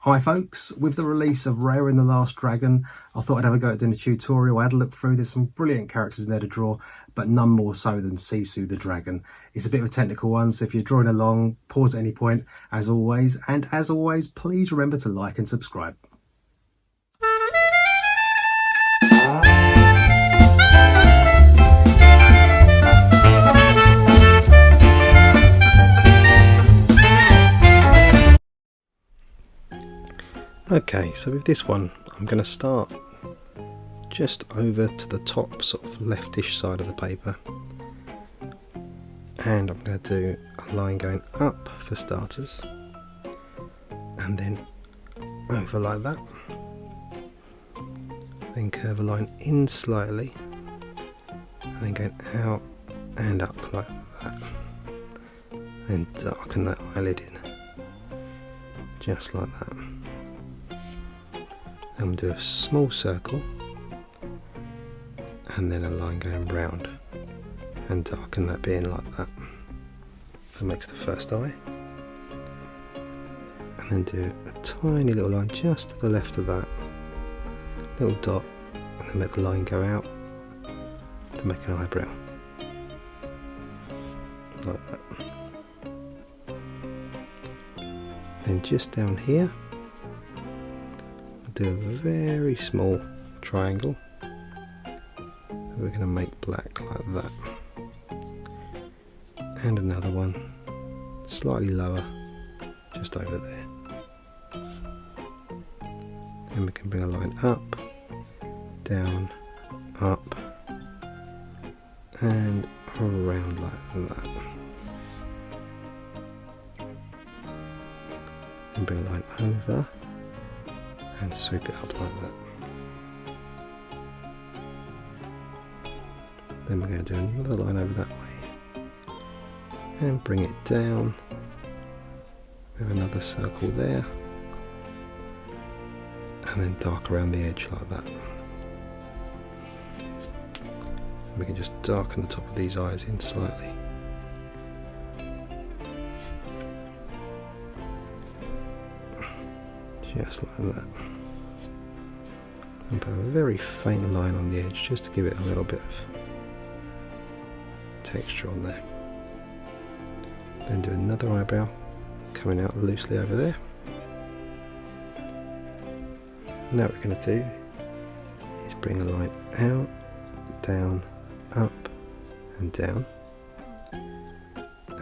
Hi folks, with the release of Raya and the Last Dragon, I thought I'd have a go at doing a tutorial. I had a look through, there's some brilliant characters in there to draw, but none more so than Sisu the dragon. It's a bit of a technical one, so if you're drawing along, pause at any point, as always. And as always, please remember to like and subscribe. Okay, so with this one, I'm going to start just over to the top sort of leftish side of the paper, and I'm going to do a line going up for starters, and then over like that, then curve a line in slightly, and then going out and up like that, and darken that eyelid in, just like that. Then we'll do a small circle and then a line going round and darken that bit in like that. That makes the first eye. And then do a tiny little line just to the left of that, little dot, and then let the line go out to make an eyebrow. Like that. Then just down here, do a very small triangle that we're going to make black like that, and another one slightly lower just over there. Then we can bring a line up, down, up and around like that, and bring a line over and sweep it up like that. Then we're going to do another line over that way and bring it down with another circle there, and then dark around the edge like that. And we can just darken the top of these eyes in slightly. Just like that, and put a very faint line on the edge just to give it a little bit of texture on there. Then do another eyebrow coming out loosely over there. Now what we're going to do is bring a line out, down, up and down,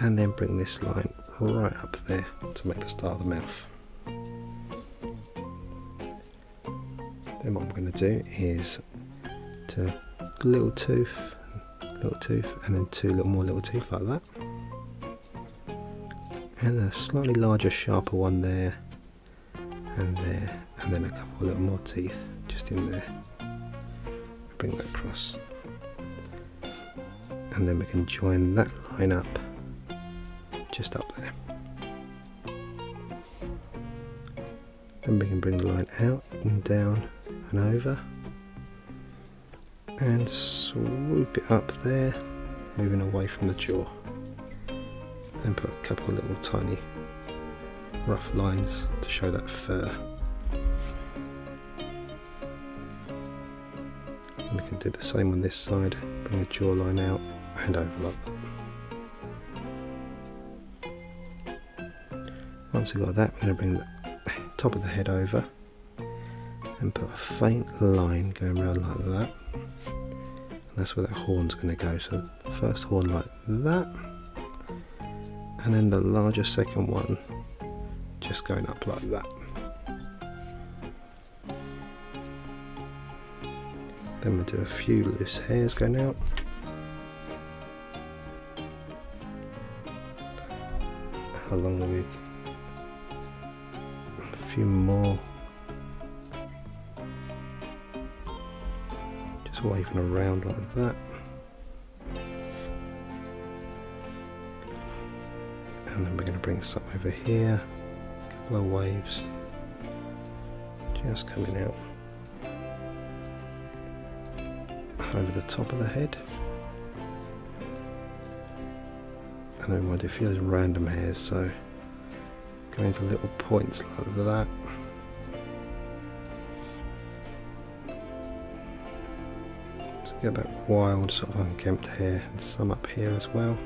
and then bring this line right up there to make the start of the mouth. Then what I'm going to do is do a little tooth, and then two more little teeth like that, and a slightly larger, sharper one there, and then a couple of little more teeth just in there. Bring that across, and then we can join that line up just up there. Then we can bring the line out and down and over and swoop it up there, moving away from the jaw. Then put a couple of little tiny rough lines to show that fur. And we can do the same on this side, bring the jawline out and over like that. Once we've got that, we're going to bring the top of the head over and put a faint line going around like that, and that's where that horn's going to go. So the first horn like that, and then the larger second one just going up like that. Then we'll do a few loose hairs going out, along with a few more just waving around like that, and then we're going to bring some over here, a couple of waves just coming out over the top of the head, and then we want to do a few of those random hairs, so go into little points like that, get that wild sort of unkempt hair, and some up here as well.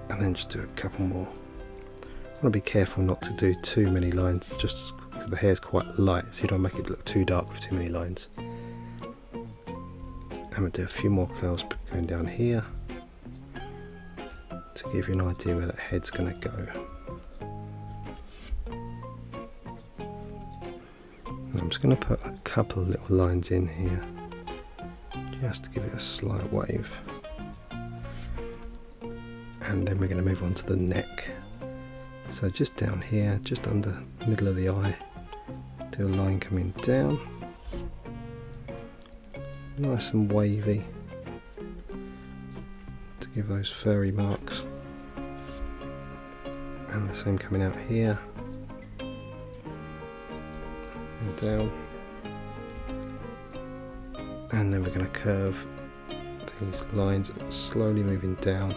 And then just do a couple more. I want to be careful not to do too many lines, just because the hair is quite light, so you don't make it look too dark with too many lines. I'm going to do a few more curls going down here to give you an idea where that head's going to go. And I'm just going to put a couple of little lines in here just to give it a slight wave. And then we're going to move on to the neck. So just down here, just under the middle of the eye, do a line coming down, nice and wavy to give those furry marks, and the same coming out here and down, and then we're going to curve these lines slowly moving down.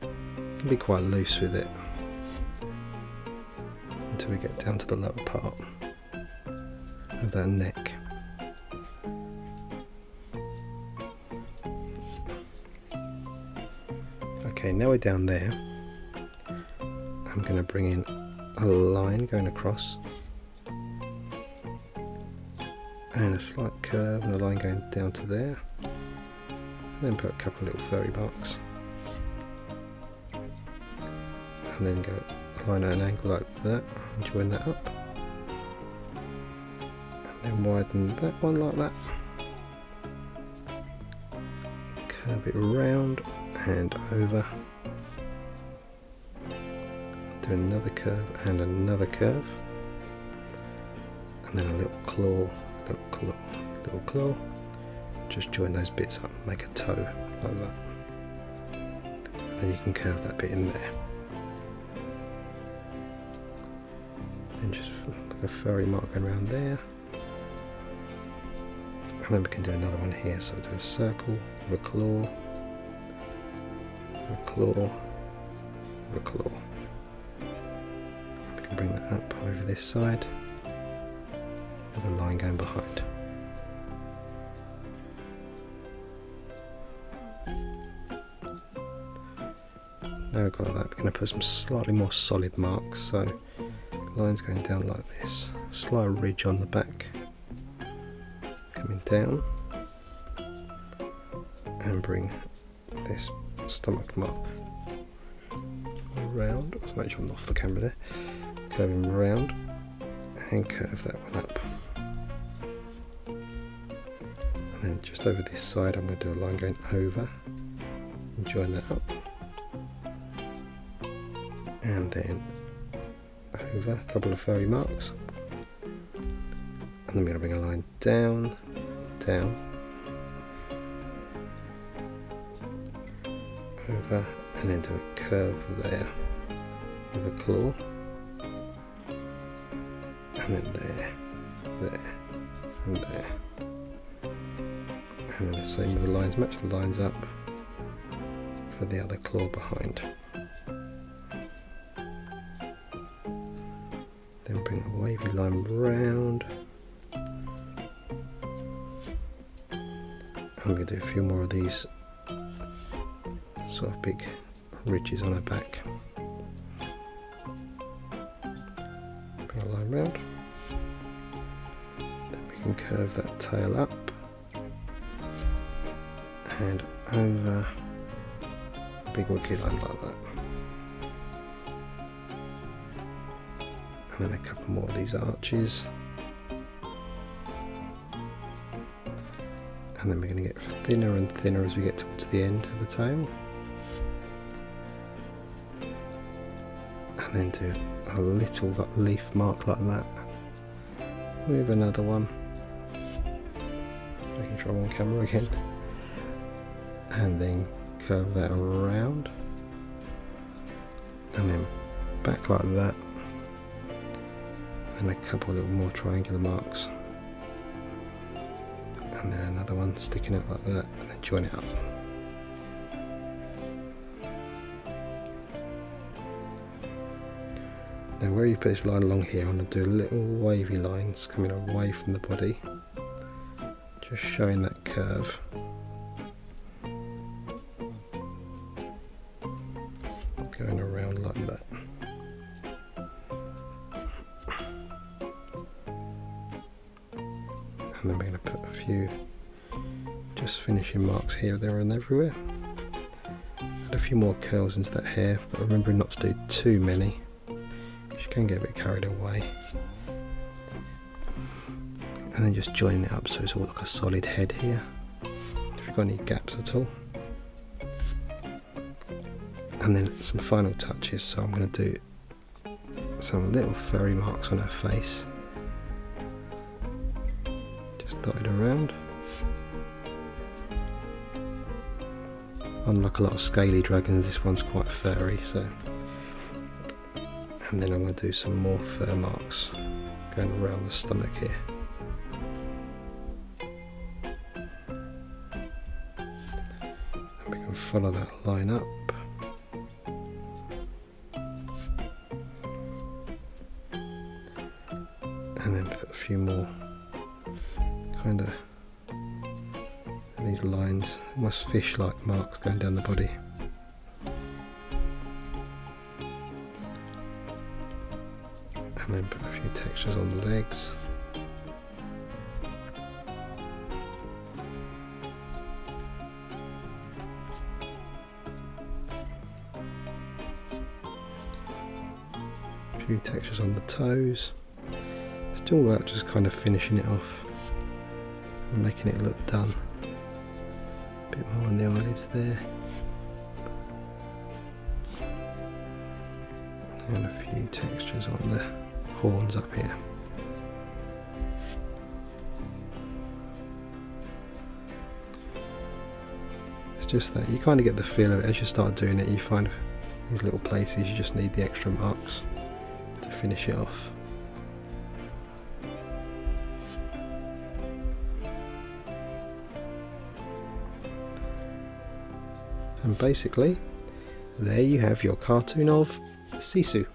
You can be quite loose with it until we get down to the lower part of that neck. Okay, now we're down there. I'm going to bring in a line going across and a slight curve and a line going down to there, and then put a couple of little furry marks, and then go a line at an angle like that and join that up, and then widen that one like that, curve it round and over, do another curve and another curve, and then a little claw, little claw, little claw, just join those bits up and make a toe like that, and then you can curve that bit in there, and just like a furry mark going around there, and then we can do another one here, so do a circle with a claw, a claw, a claw. We can bring that up over this side with a line going behind. Now we've got that, we're going to put some slightly more solid marks, so lines going down like this, slight ridge on the back, coming down, and bring this stomach mark around. Let's make sure I'm off the camera there. Curving around and curve that one up. And then just over this side I'm going to do a line going over and join that up. And then over a couple of furry marks. And then we're going to bring a line down, down, over, and then do a curve there with a claw, and then there, there, and there, and then the same with the lines, match the lines up for the other claw behind. Then bring a wavy line round. I'm going to do a few more of these sort of big ridges on her back. Bring a line round. Then we can curve that tail up and over a big wiggly line like that. And then a couple more of these arches. And then we're going to get thinner and thinner as we get towards the end of the tail. And then do a little leaf mark like that with another one. Making sure I'm on camera again. And then curve that around. And then back like that. And a couple of little more triangular marks. And then another one sticking out like that, and then join it up. Now where you put this line along here, I'm going to do little wavy lines coming away from the body, just showing that curve. Going around like that. And then we're going to put a few just finishing marks here, there and everywhere. Add a few more curls into that hair, but remember not to do too many. You can get a bit carried away. And then just joining it up so it's all like a solid head here. If you've got any gaps at all. And then some final touches, so I'm going to do some little furry marks on her face. Just dotted around. Unlike a lot of scaly dragons, this one's quite furry, so. And then I'm going to do some more fur marks going around the stomach here. And we can follow that line up. And then put a few more kind of these lines, almost fish-like marks going down the body. And then put a few textures on the legs. A few textures on the toes. Still about just kind of finishing it off and making it look done. A bit more on the eyelids there. And a few textures on the horns up here. It's just that you kind of get the feel of it as you start doing it. You find these little places you just need the extra marks to finish it off. And basically, there you have your cartoon of Sisu.